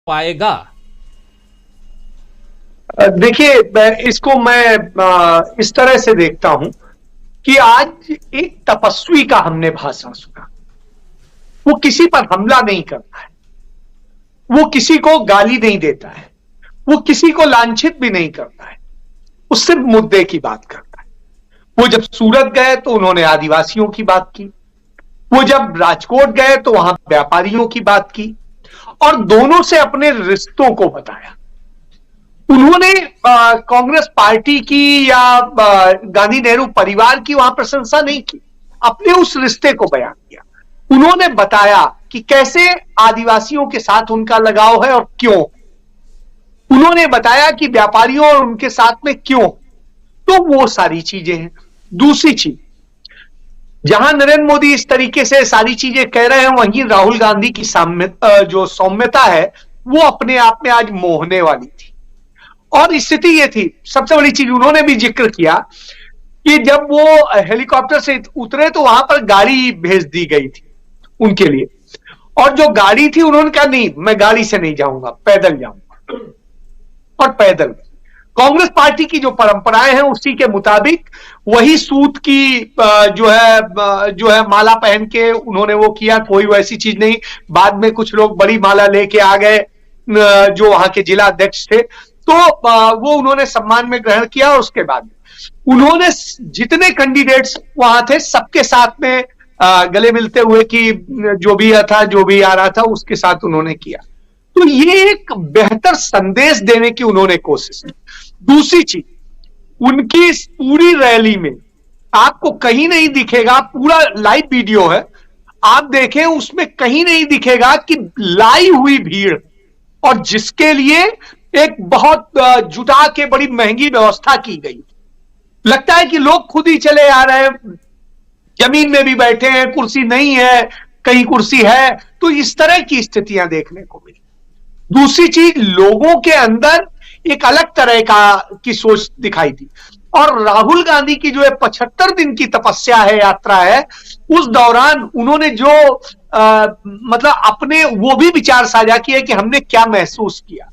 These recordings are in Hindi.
पाएगा? देखिए, इसको मैं इस तरह से देखता हूं कि आज एक तपस्वी का हमने भाषण सुना। वो किसी पर हमला नहीं करता है, वो किसी को गाली नहीं देता है, वो किसी को लांछित भी नहीं करता है, वो सिर्फ मुद्दे की बात करता है। वो जब सूरत गए तो उन्होंने आदिवासियों की बात की, वो जब राजकोट गए तो वहां व्यापारियों की बात की और दोनों से अपने रिश्तों को बताया। उन्होंने कांग्रेस पार्टी की या गांधी नेहरू परिवार की वहां प्रशंसा नहीं की, अपने उस रिश्ते को बयान किया। उन्होंने बताया कि कैसे आदिवासियों के साथ उनका लगाव है और क्यों। उन्होंने बताया कि व्यापारियों और उनके साथ में क्यों। तो वो सारी चीजें हैं। दूसरी चीज, जहां नरेंद्र मोदी इस तरीके से सारी चीजें कह रहे हैं, वहीं राहुल गांधी की जो सौम्यता है वो अपने आप में आज मोहने वाली थी। और स्थिति ये थी, सबसे बड़ी चीज उन्होंने भी जिक्र किया कि जब वो हेलीकॉप्टर से उतरे तो वहां पर गाड़ी भेज दी गई थी उनके लिए, और जो गाड़ी थी उन्होंने कहा नहीं, मैं गाड़ी से नहीं जाऊंगा, पैदल जाऊंगा। और पैदल कांग्रेस पार्टी की जो परंपराएं हैं उसी के मुताबिक वही सूत की जो है माला पहन के उन्होंने वो किया। कोई वैसी चीज नहीं। बाद में कुछ लोग बड़ी माला लेके आ गए जो वहां के जिला अध्यक्ष थे, तो वो उन्होंने सम्मान में ग्रहण किया। और उसके बाद उन्होंने जितने कैंडिडेट्स वहां थे सबके साथ में गले मिलते हुए कि जो भी था, जो भी आ रहा था उसके साथ उन्होंने किया। तो ये एक बेहतर संदेश देने की उन्होंने कोशिश की। दूसरी चीज, उनकी इस पूरी रैली में आपको कहीं नहीं दिखेगा, पूरा लाइव वीडियो है, आप देखें उसमें कहीं नहीं दिखेगा कि लाई हुई भीड़, और जिसके लिए एक बहुत जुटा के बड़ी महंगी व्यवस्था की गई। लगता है कि लोग खुद ही चले आ रहे हैं, जमीन में भी बैठे हैं, कुर्सी नहीं है, कहीं कुर्सी है। तो इस तरह की स्थितियां देखने को मिली। दूसरी चीज, लोगों के अंदर एक अलग तरह की सोच दिखाई दी। और राहुल गांधी की जो 75 दिन की तपस्या है, यात्रा है, उस दौरान उन्होंने जो मतलब अपने वो भी विचार साझा किए कि हमने क्या महसूस किया।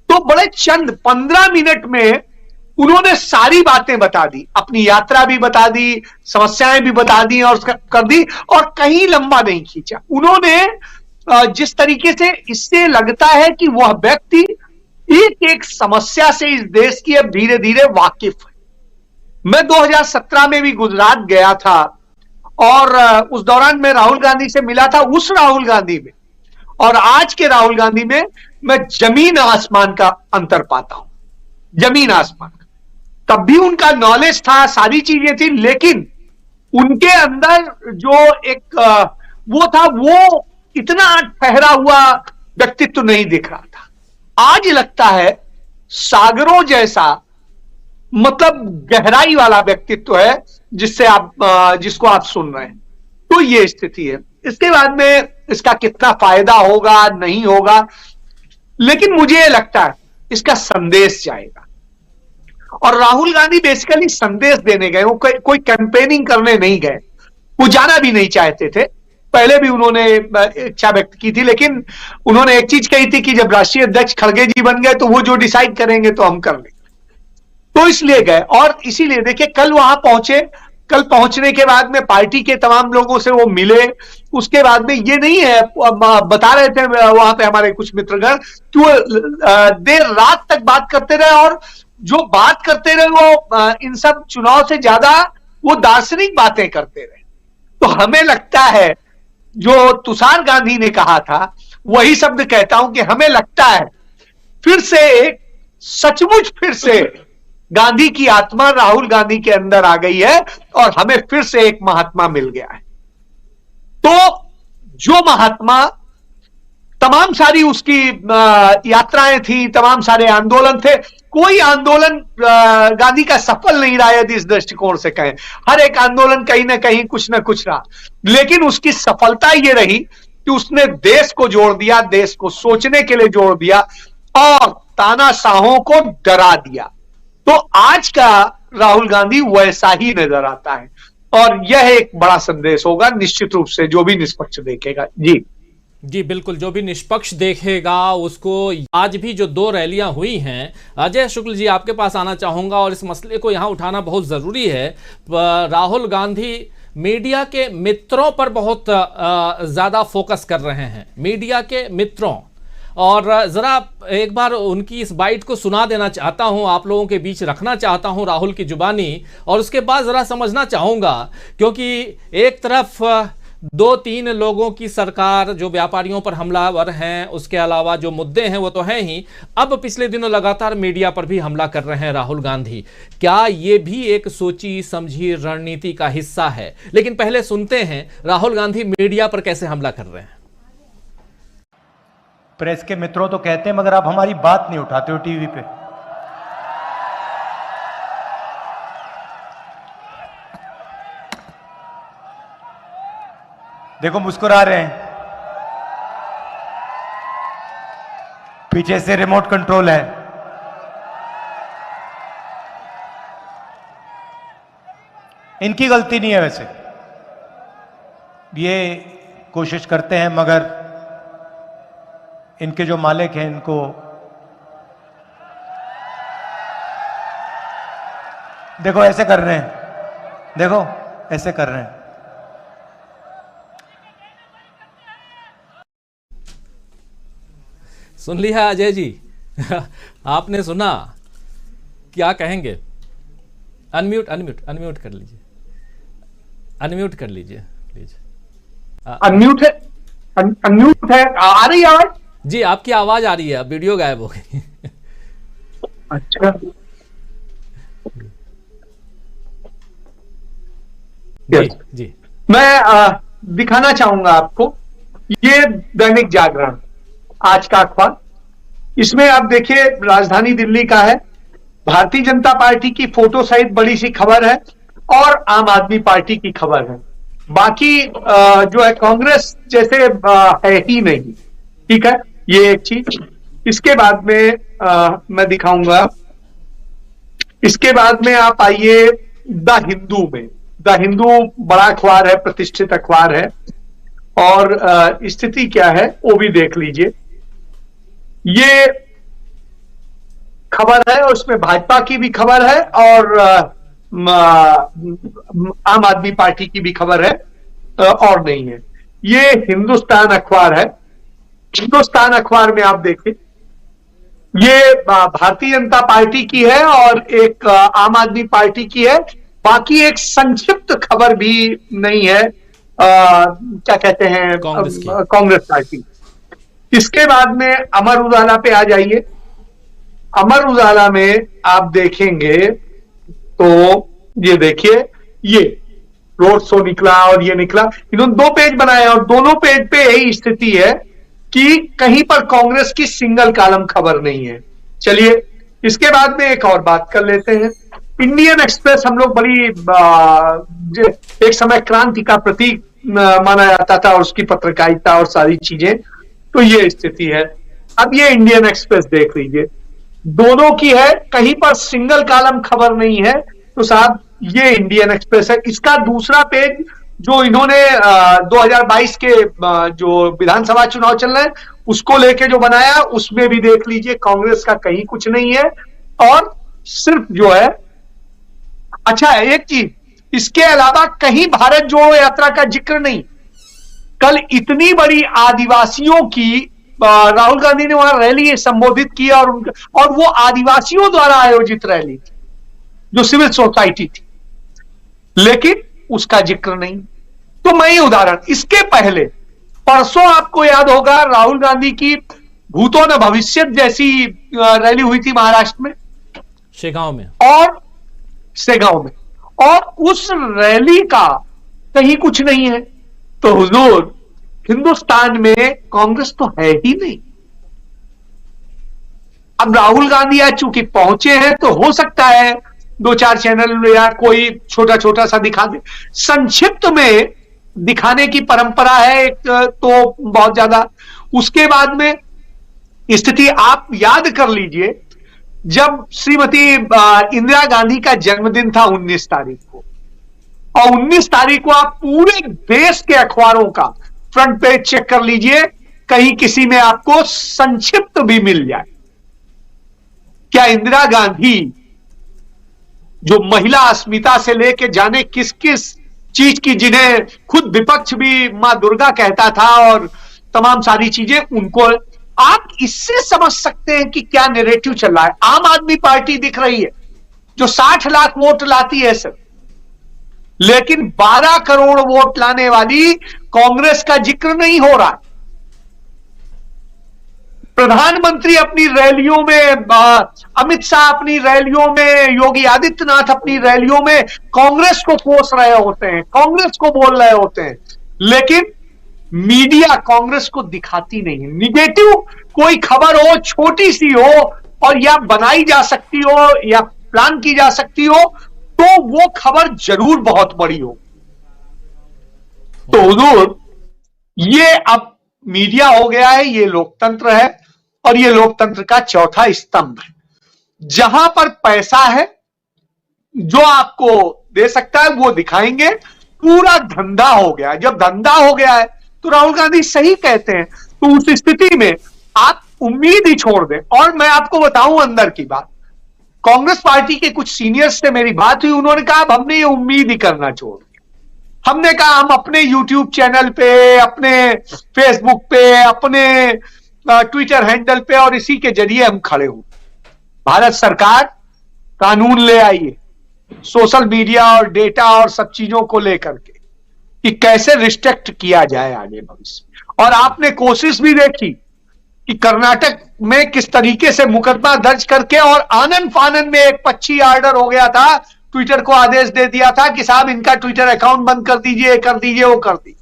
तो बड़े चंद 15 मिनट में उन्होंने सारी बातें बता दी, अपनी यात्रा भी बता दी, समस्याएं भी बता दी और कर दी, और कहीं लंबा नहीं खींचा। उन्होंने जिस तरीके से, इससे लगता है कि वह व्यक्ति एक एक समस्या से इस देश की अब धीरे धीरे वाकिफ है। मैं 2017 में भी गुजरात गया था और उस दौरान मैं राहुल गांधी से मिला था। उस राहुल गांधी में और आज के राहुल गांधी में मैं जमीन आसमान का अंतर पाता हूं, जमीन आसमान का। तब भी उनका नॉलेज था, सारी चीजें थी, लेकिन उनके अंदर जो एक वो था, वो इतना ठहरा हुआ व्यक्तित्व नहीं दिख रहा था। आज लगता है सागरों जैसा, मतलब गहराई वाला व्यक्तित्व है जिसको आप सुन रहे हैं। तो ये स्थिति है। इसके बाद में इसका कितना फायदा होगा नहीं होगा, लेकिन मुझे लगता है इसका संदेश जाएगा। और राहुल गांधी बेसिकली संदेश देने गए, वो कोई कैंपेनिंग करने नहीं गए, वो जाना भी नहीं चाहते थे। पहले भी उन्होंने इच्छा व्यक्त की थी, लेकिन उन्होंने एक चीज कही थी कि जब राष्ट्रीय अध्यक्ष खड़गे जी बन गए तो वो जो डिसाइड करेंगे तो हम कर लेंगे। तो इसलिए गए। और इसीलिए देखिए, कल वहां पहुंचे, कल पहुंचने के बाद में पार्टी के तमाम लोगों से वो मिले। उसके बाद में ये नहीं है, बता रहे थे वहां पे हमारे कुछ मित्रगण कि वो देर रात तक बात करते रहे, और जो बात करते रहे वो इन सब चुनाव से ज्यादा वो दार्शनिक बातें करते रहे। तो हमें लगता है जो तुषार गांधी ने कहा था वही शब्द कहता हूं कि हमें लगता है फिर से एक सचमुच फिर से गांधी की आत्मा राहुल गांधी के अंदर आ गई है और हमें फिर से एक महात्मा मिल गया है। तो जो महात्मा, तमाम सारी उसकी यात्राएं थी, तमाम सारे आंदोलन थे, कोई आंदोलन गांधी का सफल नहीं रहा यदि इस दृष्टिकोण से कहें। हर एक आंदोलन कहीं ना कहीं कुछ ना कुछ रहा, लेकिन उसकी सफलता ये रही कि उसने देश को जोड़ दिया, देश को सोचने के लिए जोड़ दिया और तानाशाहों को डरा दिया। तो आज का राहुल गांधी वैसा ही नजर आता है और यह एक बड़ा संदेश होगा निश्चित रूप से, जो भी निष्पक्ष देखेगा। जी जी बिल्कुल, जो भी निष्पक्ष देखेगा उसको। आज भी जो दो रैलियां हुई हैं, अजय शुक्ल जी आपके पास आना चाहूंगा और इस मसले को यहां उठाना बहुत ज़रूरी है। राहुल गांधी मीडिया के मित्रों पर बहुत ज़्यादा फोकस कर रहे हैं, मीडिया के मित्रों। और ज़रा एक बार उनकी इस बाइट को सुना देना चाहता हूं, आप लोगों के बीच रखना चाहता हूं राहुल की जुबानी, और उसके बाद ज़रा समझना चाहूँगा, क्योंकि एक तरफ दो तीन लोगों की सरकार जो व्यापारियों पर हमलावर हैं, उसके अलावा जो मुद्दे हैं वो तो हैं ही, अब पिछले दिनों लगातार मीडिया पर भी हमला कर रहे हैं राहुल गांधी। क्या ये भी एक सोची समझी रणनीति का हिस्सा है? लेकिन पहले सुनते हैं राहुल गांधी मीडिया पर कैसे हमला कर रहे हैं। प्रेस के मित्रों तो कहते हैं, मगर आप हमारी बात नहीं उठाते हो टीवी पे। देखो मुस्कुरा रहे हैं, पीछे से रिमोट कंट्रोल है। इनकी गलती नहीं है, वैसे ये कोशिश करते हैं, मगर इनके जो मालिक हैं इनको देखो ऐसे कर रहे हैं, देखो ऐसे कर रहे हैं। सुन लिया अजय जी? आपने सुना, क्या कहेंगे? अनम्यूट अनम्यूट अनम्यूट कर लीजिए, अनम्यूट कर लीजिए प्लीज। अनम्यूट है, अनम्यूट है। आ रही आवाज? जी आपकी आवाज आ रही है, अब वीडियो गायब हो गई। अच्छा, जी जी। मैं दिखाना चाहूंगा आपको, ये दैनिक जागरण आज का अखबार, इसमें आप देखिए राजधानी दिल्ली का है, भारतीय जनता पार्टी की फोटो सहित बड़ी सी खबर है और आम आदमी पार्टी की खबर है। बाकी जो है कांग्रेस जैसे है ही नहीं। ठीक है, ये एक चीज। इसके बाद में मैं दिखाऊंगा, इसके बाद में आप आइए द हिंदू में। द हिंदू बड़ा अखबार है, प्रतिष्ठित अखबार है, और स्थिति क्या है वो भी देख लीजिए। ये खबर है, उसमें भाजपा की भी खबर है और आम आदमी पार्टी की भी खबर है, और नहीं है। ये हिंदुस्तान अखबार है। हिंदुस्तान अखबार में आप देखिए, ये भारतीय जनता पार्टी की है और एक आम आदमी पार्टी की है। बाकी एक संक्षिप्त खबर भी नहीं है, क्या कहते हैं, कांग्रेस पार्टी। इसके बाद में अमर उजाला पे आ जाइए। अमर उजाला में आप देखेंगे तो ये देखिए, ये रोड शो निकला और ये निकला, इन्होंने 2 पेज बनाए और दोनों पेज पे यही स्थिति है कि कहीं पर कांग्रेस की सिंगल कॉलम खबर नहीं है। चलिए, इसके बाद में एक और बात कर लेते हैं। इंडियन एक्सप्रेस हम लोग बड़ी एक समय क्रांति का प्रतीक माना जाता था, और उसकी पत्रकारिता और सारी चीजें, तो ये स्थिति है। अब ये इंडियन एक्सप्रेस देख लीजिए, दोनों की है, कहीं पर सिंगल कॉलम खबर नहीं है। तो साहब ये इंडियन एक्सप्रेस है। इसका दूसरा पेज जो इन्होंने 2022 के जो विधानसभा चुनाव चल रहे हैं उसको लेके जो बनाया, उसमें भी देख लीजिए कांग्रेस का कहीं कुछ नहीं है, और सिर्फ जो है, अच्छा एक चीज, इसके अलावा कहीं भारत जोड़ो यात्रा का जिक्र नहीं। कल इतनी बड़ी आदिवासियों की राहुल गांधी ने वहां रैली संबोधित की, और वो आदिवासियों द्वारा आयोजित रैली थी, जो सिविल सोसाइटी थी, लेकिन उसका जिक्र नहीं। तो मैं ये उदाहरण, इसके पहले परसों आपको याद होगा राहुल गांधी की भूतो न भविष्यत जैसी रैली हुई थी महाराष्ट्र में, शेगांव में, और उस रैली का कहीं कुछ नहीं है। तो हुजूर, हिंदुस्तान में कांग्रेस तो है ही नहीं। अब राहुल गांधी आज चूंकि पहुंचे हैं तो हो सकता है 2-4 चैनल या कोई छोटा छोटा सा दिखा दे। संक्षिप्त में दिखाने की परंपरा है एक तो बहुत ज्यादा। उसके बाद में स्थिति आप याद कर लीजिए, जब श्रीमती इंदिरा गांधी का जन्मदिन था 19 तारीख को, और 19 तारीख को आप पूरे देश के अखबारों का फ्रंट पेज चेक कर लीजिए, कहीं किसी में आपको संक्षिप्त भी मिल जाए। क्या इंदिरा गांधी जो महिला अस्मिता से लेके जाने किस किस चीज की, जिन्हें खुद विपक्ष भी मां दुर्गा कहता था और तमाम सारी चीजें, उनको आप इससे समझ सकते हैं कि क्या नैरेटिव चल रहा है। आम आदमी पार्टी दिख रही है जो 60 लाख वोट लाती है सर, लेकिन 12 करोड़ वोट लाने वाली कांग्रेस का जिक्र नहीं हो रहा। प्रधानमंत्री अपनी रैलियों में, अमित शाह अपनी रैलियों में, योगी आदित्यनाथ अपनी रैलियों में कांग्रेस को कोस रहे होते हैं, कांग्रेस को बोल रहे होते हैं, लेकिन मीडिया कांग्रेस को दिखाती नहीं है। निगेटिव कोई खबर हो, छोटी सी हो और या बनाई जा सकती हो या प्लान की जा सकती हो, तो वो खबर जरूर बहुत बड़ी हो। तो हुजूर, ये अब मीडिया हो गया है, ये लोकतंत्र है और ये लोकतंत्र का चौथा स्तंभ है। जहां पर पैसा है, जो आपको दे सकता है वो दिखाएंगे। पूरा धंधा हो गया। जब धंधा हो गया है तो राहुल गांधी सही कहते हैं, तो उस स्थिति में आप उम्मीद ही छोड़ दें। और मैं आपको बताऊं अंदर की बात, कांग्रेस पार्टी के कुछ सीनियर्स से मेरी बात हुई, उन्होंने कहा अब हमने ये उम्मीद ही करना छोड़ दिया। हमने कहा हम अपने यूट्यूब चैनल पे, अपने फेसबुक पे, अपने ट्विटर हैंडल पे और इसी के जरिए हम खड़े हूं। भारत सरकार कानून ले आई है सोशल मीडिया और डेटा और सब चीजों को लेकर के कि कैसे रिस्ट्रिक्ट किया जाए आगे भविष्य में। और आपने कोशिश भी देखी कि कर्नाटक में किस तरीके से मुकदमा दर्ज करके और आनन फानन में एक पक्षी आर्डर हो गया था, ट्विटर को आदेश दे दिया था कि साहब इनका ट्विटर अकाउंट बंद कर दीजिए, वो कर दीजिए,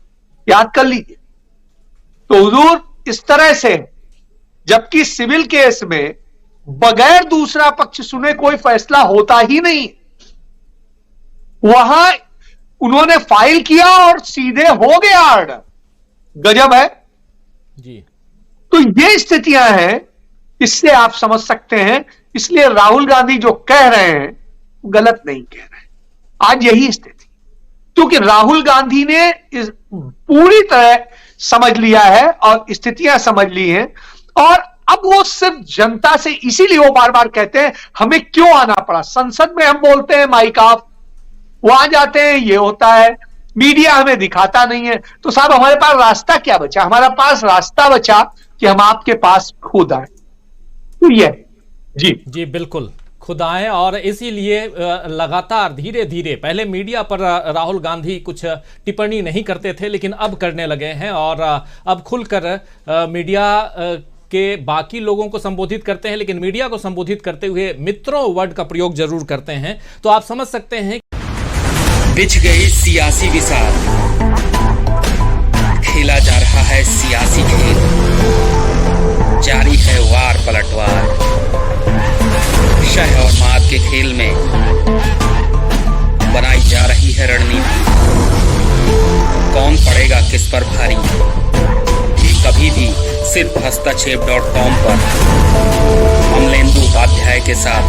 याद कर लीजिए। तो हुजूर, इस तरह से, जबकि सिविल केस में बगैर दूसरा पक्ष सुने कोई फैसला होता ही नहीं, वहां उन्होंने फाइल किया और सीधे हो गया ऑर्डर। गजब है जी। तो ये स्थितियां हैं, इससे आप समझ सकते हैं। इसलिए राहुल गांधी जो कह रहे हैं गलत नहीं कह रहे हैं। आज यही स्थिति, क्योंकि राहुल गांधी ने इस पूरी तरह समझ लिया है और स्थितियां समझ ली हैं। और अब वो सिर्फ जनता से, इसीलिए वो बार बार कहते हैं हमें क्यों आना पड़ा। संसद में हम बोलते हैं माइक ऑफ, वहां जाते हैं ये होता है, मीडिया हमें दिखाता नहीं है। तो साहब हमारे पास रास्ता क्या बचा? हमारा पास रास्ता बचा कि हम आपके पास खुद आए। तो ये जी बिल्कुल, खुद आए। और इसीलिए लगातार धीरे धीरे, पहले मीडिया पर राहुल गांधी कुछ टिप्पणी नहीं करते थे, लेकिन अब करने लगे हैं और अब खुलकर मीडिया के बाकी लोगों को संबोधित करते हैं, लेकिन मीडिया को संबोधित करते हुए मित्रों वर्ड का प्रयोग जरूर करते हैं। तो आप समझ सकते हैं। बिछ गई सियासी विसार, खेला जा रहा है सियासी खेल, जारी है वार पलटवार। शह और मात के खेल में बनाई जा रही है रणनीति, कौन पड़ेगा किस पर भारी, ये कभी भी सिर्फ hastachep.com पर अमलेंदु उपाध्याय के साथ।